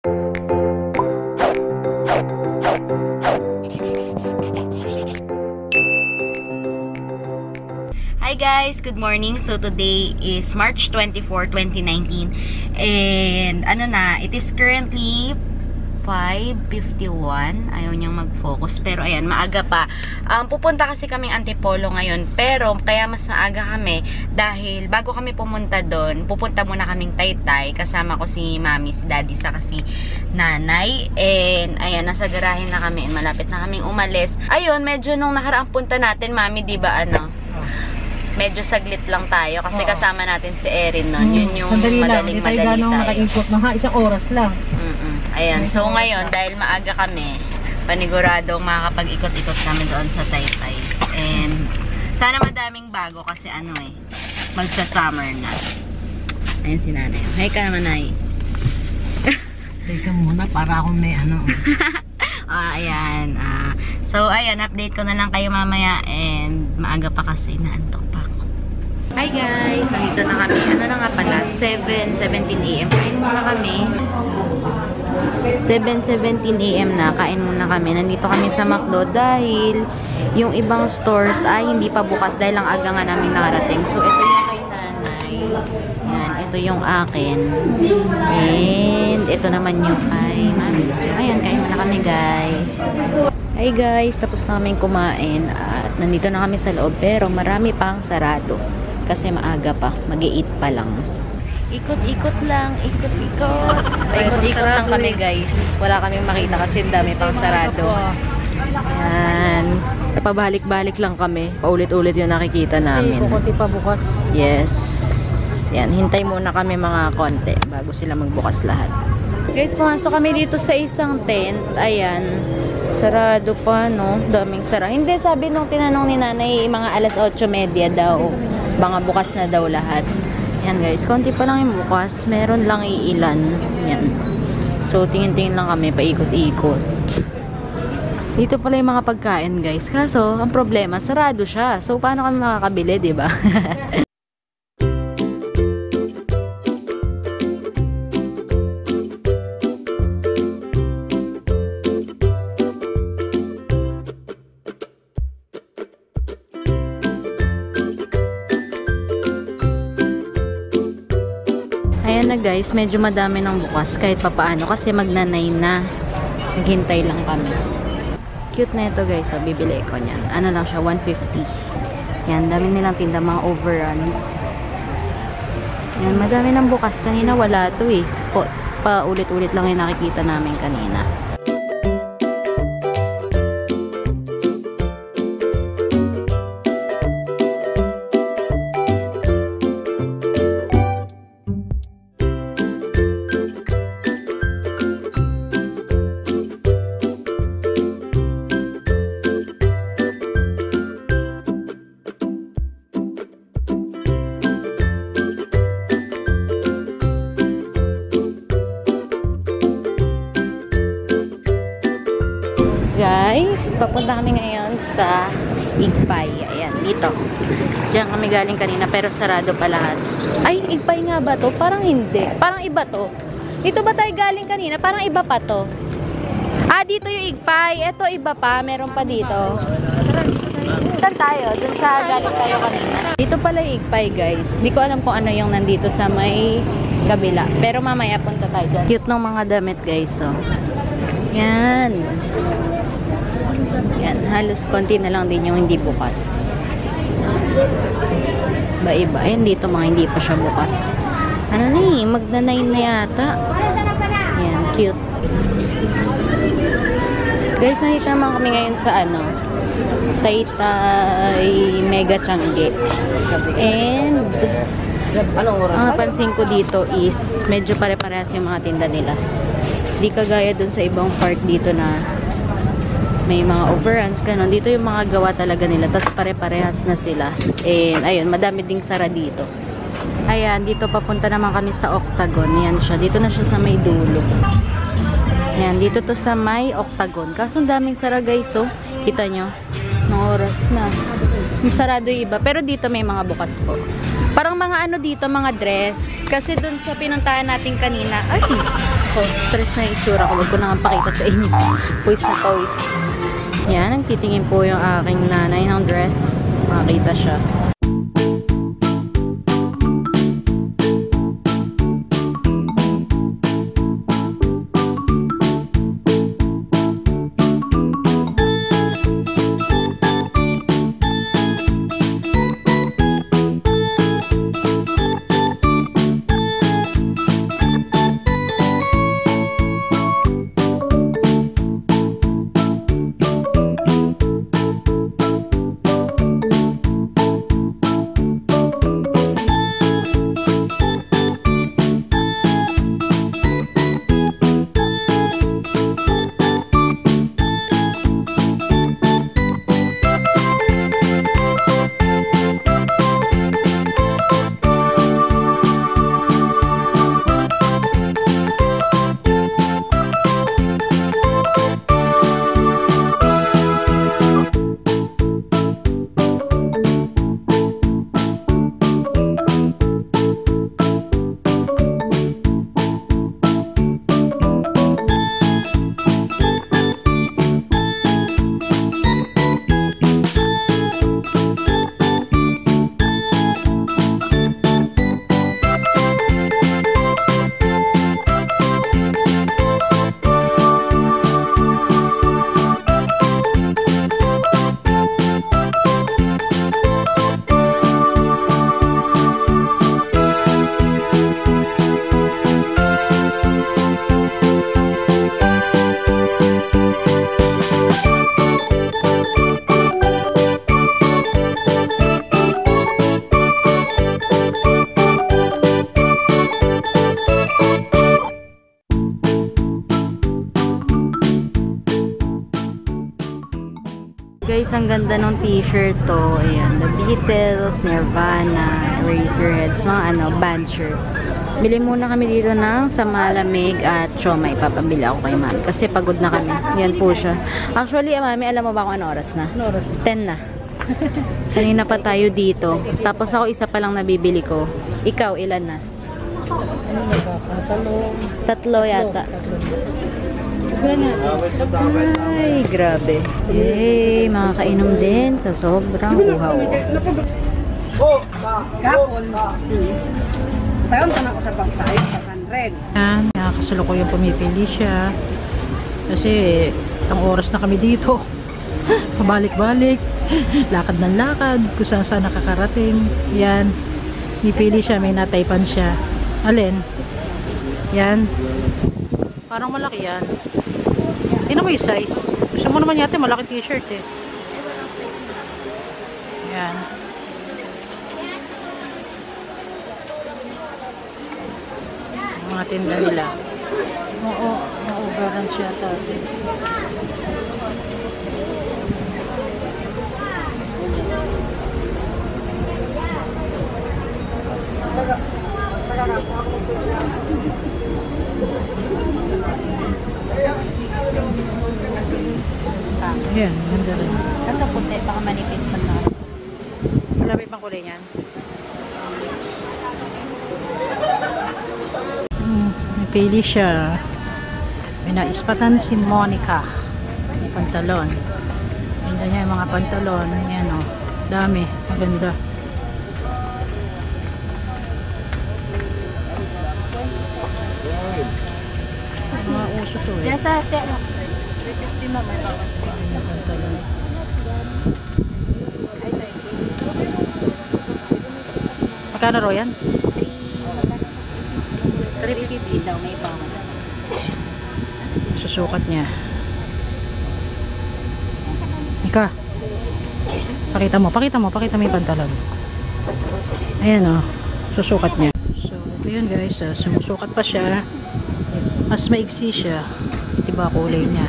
Hi guys, good morning. So today is March 24, 2019 and it is currently 5:51. Ayaw niyang mag-focus pero ayan, maaga pa. Pupunta kasi kaming Antipolo ngayon pero kaya mas maaga kami dahil bago kami pumunta doon, pupunta muna kaming Taytay. Kasama ko si Mami, si Daddy, saka si Nanay. And ayan, nasa garahe na kami and malapit na kaming umalis. Ayun, medyo nung nakaraang punta natin, Mami, di ba medyo saglit lang tayo kasi kasama natin si Erin nun. Yun yung madali tayo. Nakaikot na isang oras lang. Ayan, so ngayon dahil maaga kami, paniguradong makakapag-ikot-ikot kami doon sa Taytay. And sana madaming bago kasi magsa-summer na. Ayan si Nanay. Hi ka naman, Nay. Teka muna para akong may ayan. So ayan, update ko na lang kayo mamaya and maaga pa kasi naantok pa ako. Hi guys! Nandito na kami. Na nga pala? 7:17 AM. Kain muna kami. 7:17 AM na. Kain muna kami. Nandito kami sa McDo dahil yung ibang stores ay hindi pa bukas dahil lang aga nga namin nakarating. So ito yung kay Nanay. Yan. Ito yung akin. And ito naman yung kay Mami. So ayan, kain muna kami guys. Hi guys, tapos na kaming kumain at nandito na kami sa loob pero marami pang sarado kasi maaga pa, mag-i-eat pa lang. Ikot-ikot lang, ikot-ikot. Paikot-ikot lang kami guys. Wala kaming makita kasi dami pang sarado. Yan. Pabalik-balik lang kami. Paulit-ulit yung nakikita namin. Kukunti pa bukas. Yes. Yan, hintay muna kami mga konti bago sila magbukas lahat. Guys, pumasok kami dito sa isang tent. Ayan. Sarado pa, no? Daming sara. Hindi, sabi nung tinanong ni Nanay, mga alas 8:30 daw. Baka bukas na daw lahat. Yan guys, konti pa lang yung bukas. Meron lang iilan. Yan. So, tingin-tingin lang kami, paikot-ikot. Dito pala yung mga pagkain guys. Kaso, ang problema, sarado siya. So, paano kami makakabili, diba? Ayan na guys, medyo madami ng bukas kahit papaano kasi magnanay na. Naghintay lang kami. Cute na ito guys, so bibili ko niyan. Ano lang siya, 150. Yan, dami nilang tinda, mga overruns. Yan, madami ng bukas. Kanina wala to eh. Paulit-ulit lang yung nakikita namin kanina. Guys, papunta kami ngayon sa Igpay. Ayan, dito. Diyan kami galing kanina pero sarado pa lahat. Ay, Igpay nga ba to? Parang hindi. Parang iba to. Dito ba tayo galing kanina? Parang iba pa to. Dito yung Igpay. Ito iba pa. Meron pa dito. Saan tayo? Dun sa galing tayo kanina. Dito pala yung Igpay guys. Di ko alam kung ano yung nandito sa may kabila. Pero mamaya punta tayo dyan. Cute ng mga damit guys. So. Yan. Yan, halos konti na lang din yung hindi bukas. Iba-iba. Ayan dito mga hindi pa siya bukas. Ano na eh, magna-9 na yata. Yan, cute. Guys, nandito naman kami ngayon sa Taytay Mega Changi. And ang napansin ko dito is medyo pare-parehas yung mga tinda nila. Di kagaya dun sa ibang part dito na may mga overruns, ganun. Dito yung mga gawa talaga nila, tapos pare-parehas na sila. And ayun, madami ding sara dito. Ayan, dito papunta naman kami sa Octagon. Yan siya, dito na siya sa may dulo. Yan, dito to sa may Octagon. Kaso ang daming sara guys, so kita nyo, mga oras na. Sarado yung iba, pero dito may mga bukas po. Parang mga dito, mga dress. Kasi dun sa pinuntahan natin kanina, ay, ako. Stress na yung itsura ko. Huwag ko na nga pakita sa inyo. Pawis na pawis. Yan, nagtitingin po yung aking nanay ng dress. Makita siya. Guys, ang ganda ng t-shirt to. Ayan, The Beatles, Nirvana, Eraserheads, mga band shirts. Bili muna kami dito ng sa malamig at siomai. Papabili ako kay mami kasi pagod na kami. Yan po siya. Actually, mami, alam mo ba kung ano oras na? Ano oras? 10 na. Kanina pa tayo dito. Tapos ako isa pa lang nabibili ko. Ikaw, ilan na? Ano na ba? Pantalon. 3 yata. Ay, grabe. Yay, makakainom din sa sobrang uhaw. Kapon. Tayon ka na ko sa pagkain, 500. Yan, nakakasulukuyan pumipili siya. Kasi, ang oras na kami dito. Pabalik-balik. Lakad ng lakad. Kung saan saan nakakarating. Yan. Pipili siya, may nataypan siya. Alin? Yan. Parang malaki yan. Tingnan mo yung size. Gusto mo naman yata malaki t-shirt eh. Yan. Mga tinda nila. Oo, maugaran siya tati. Yan, ganda rin. Kaso puti, baka manipis pa na. Marami pang kulay niyan. Napili siya. May naispatan si Monica. May pantalon. Ganda niya yung mga pantalon. Yan o. Dami. Maganda. Mga uso to eh. Nasa 350 na may bawas. Pantalon. Magkano ro yan? 350 daw, may bawas. Susukat niya. Ika. Pakita mo yung pantalon. Ayan o. Susukat niya. So, ito yun guys. Sumusukat pa siya. Mas maigsi siya. Iba kulay niya.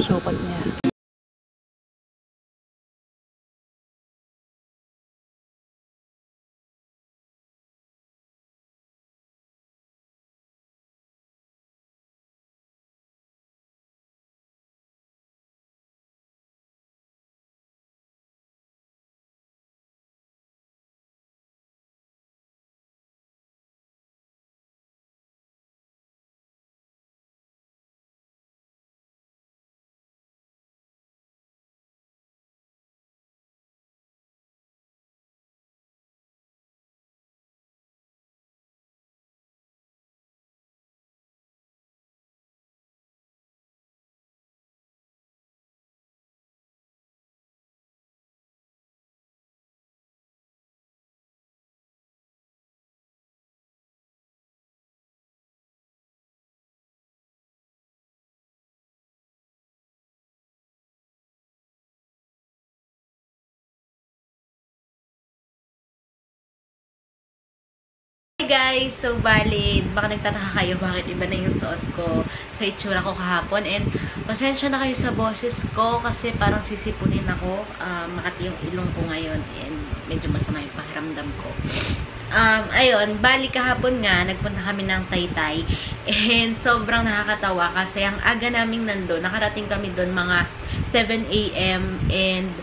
Susukat niya. Hey guys! So, bali, baka nagtataka kayo bakit iba na yung suot ko sa itsura ko kahapon. And, pasensya na kayo sa boses ko kasi parang sisipunin ako. Makati yung ilong ko ngayon and medyo masama yung pakiramdam ko. Ayun, bali kahapon nga, nagpunta kami ng Taytay. And, sobrang nakakatawa kasi ang aga naming nandun. Nakarating kami doon mga 7 AM and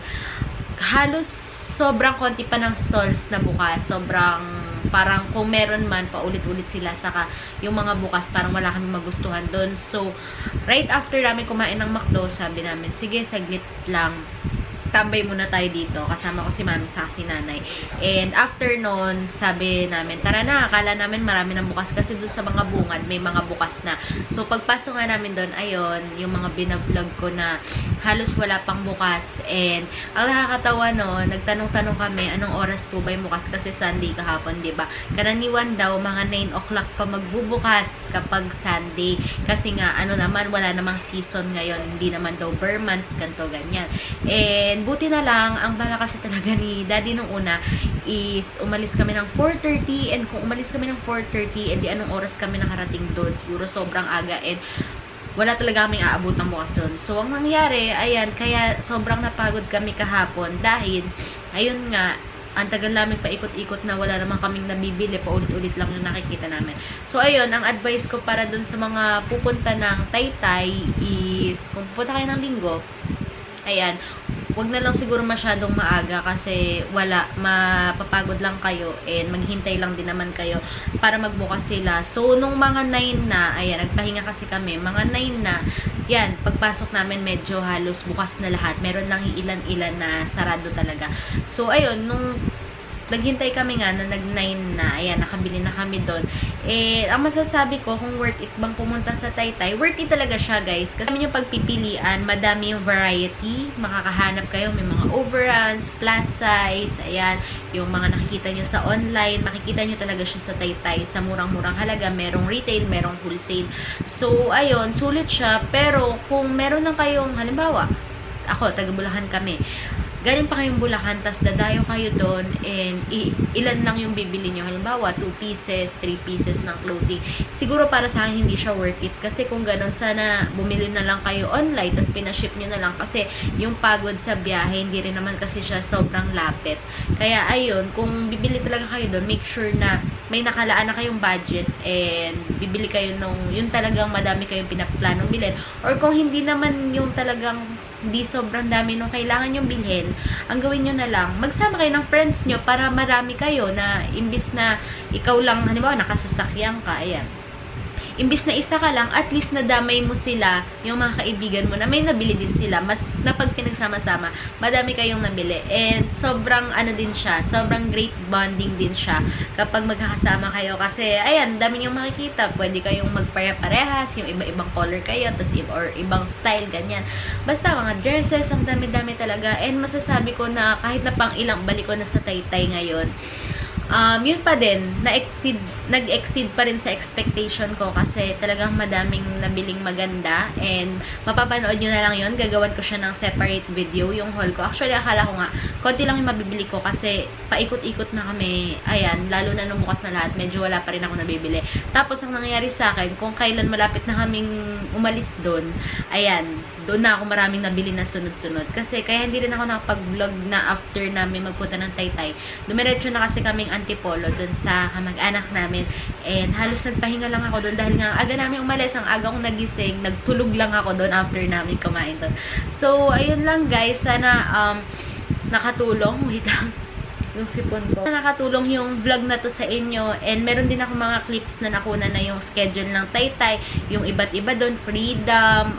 halos sobrang konti pa ng stalls na bukas. Sobrang parang kung meron man, paulit-ulit sila. Saka yung mga bukas, parang wala kami magustuhan doon. So, right after namin kumain ng McDo, sabi namin, sige, saglit lang. Tambay muna tayo dito. Kasama ko si mami sa si nanay. And after nun, sabi namin, tara na, akala namin marami ng bukas kasi dun sa mga bungad, may mga bukas na. So, pagpasok nga namin dun, ayun, yung mga binavlog ko na halos wala pang bukas. And, ang nakakatawa no, nagtanong-tanong kami, anong oras po ba yung bukas? Kasi Sunday kahapon, diba? Karaniwan daw, mga 9 o'clock pa magbubukas kapag Sunday. Kasi nga, ano naman, wala namang season ngayon. Hindi naman daw bare months, ganito, ganyan. And, buti na lang, ang bala kasi talaga ni Daddy nung una is umalis kami ng 4:30 and kung umalis kami ng 4:30, edi anong oras kami nakarating doon? Siguro sobrang aga and wala talaga kaming aabot ng bukas doon. So, ang nangyari, ayan, kaya sobrang napagod kami kahapon dahil, ayun nga, ang tagal namin paikot-ikot na wala naman kaming nabibili, paulit-ulit lang yung nakikita namin. So, ayun, ang advice ko para dun sa mga pupunta ng Taytay is, kung pupunta kayo ng linggo, ayan, wag na lang siguro masyadong maaga kasi wala, mapapagod lang kayo and maghintay lang din naman kayo para magbukas sila. So, nung mga 9 na, ayan, nagpahinga kasi kami, mga 9 na, yan, pagpasok namin medyo halos bukas na lahat. Meron lang ilan-ilan na sarado talaga. So, ayun, nung naghintay kami nga na nag-9 na, ayan, nakabili na kami doon. Eh, ang masasabi ko, kung worth it bang pumunta sa Taytay, worth it talaga siya, guys. Kasi yung pagpipilian, madami yung variety, makakahanap kayo, may mga overruns, plus size, ayan, yung mga nakikita nyo sa online, makikita nyo talaga siya sa Taytay, sa murang-murang halaga, merong retail, merong wholesale. So, ayun, sulit siya, pero kung meron lang kayong, halimbawa, ako, taga Bulacan kami, galing pa kayong Bulacan, tas dadayo kayo doon, and ilan lang yung bibili nyo. Halimbawa, 2 pieces, 3 pieces ng clothing. Siguro para sa akin, hindi siya worth it. Kasi kung ganon, sana bumili na lang kayo online, tas pinaship nyo na lang. Kasi yung pagod sa biyahe, hindi rin naman kasi siya sobrang lapit. Kaya, ayun, kung bibili talaga kayo doon, make sure na may nakalaan na kayong budget, and bibili kayo nung, yun talagang madami kayong pinaplanong bilhin. Or kung hindi naman yung talagang hindi sobrang dami nung kailangan nyo bilhin, ang gawin nyo na lang, magsama kayo ng friends nyo para marami kayo na imbis na ikaw lang, halimbawa, nakasasakyan ka, ayan. Imbis na isa ka lang, at least nadamay mo sila, yung mga kaibigan mo na may nabili din sila. Mas na pag pinagsama-sama, madami kayong nabili. And sobrang ano din siya, sobrang great bonding din siya kapag magkakasama kayo. Kasi, ayan, dami niyong makikita. Pwede kayong magpare-parehas, yung iba-ibang color kayo, tas or ibang style, ganyan. Basta mga dresses, ang dami-dami talaga. And masasabi ko na kahit na pang ilang balik ko na sa Taytay ngayon, yun pa din, nag-exceed pa rin sa expectation ko kasi talagang madaming nabiling maganda and mapapanood nyo na lang yun. Gagawan ko siya ng separate video, yung haul ko. Actually, akala ko nga, konti lang yung mabibili ko kasi paikot-ikot na kami. Ayan, lalo na nung bukas na lahat, medyo wala pa rin ako nabibili. Tapos, ang nangyayari sa akin, kung kailan malapit na kaming umalis doon, ayan, doon na ako maraming nabili na sunod-sunod. Kasi, kaya hindi rin ako nakapag-vlog na after namin magpunta ng Taytay. Dumiretso na kasi kaming Antipolo doon sa kamag-anak namin. And halos nagpahinga lang ako doon dahil nga aga namin umalis, ang aga kong nagising, nagtulog lang ako doon after namin kumain doon. So, ayun lang guys. Sana nakatulong. Wait lang. Yung sipon ko. Nakatulong yung vlog na to sa inyo. And meron din ako mga clips na nakuna na yung schedule ng Taytay. Yung iba't iba doon. Freedom,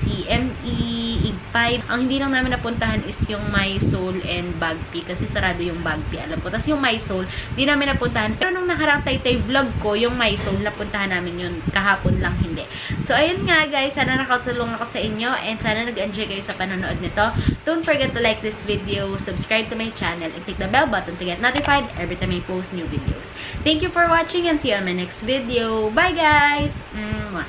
CME, IG5. Ang hindi lang namin napuntahan is yung My Soul and Bagpi. Kasi sarado yung Bagpi, alam ko. Tapos yung My Soul, hindi namin napuntahan. Pero nung nakarang Taytay vlog ko, yung My Soul, napuntahan namin yun. Kahapon lang hindi. So, ayun nga guys. Sana nakatulong ako sa inyo. And sana nag-enjoy kayo sa panonood nito. Don't forget to like this video, subscribe to my channel, and click the bell button to get notified every time I post new videos. Thank you for watching and see you on my next video. Bye guys! Mwah.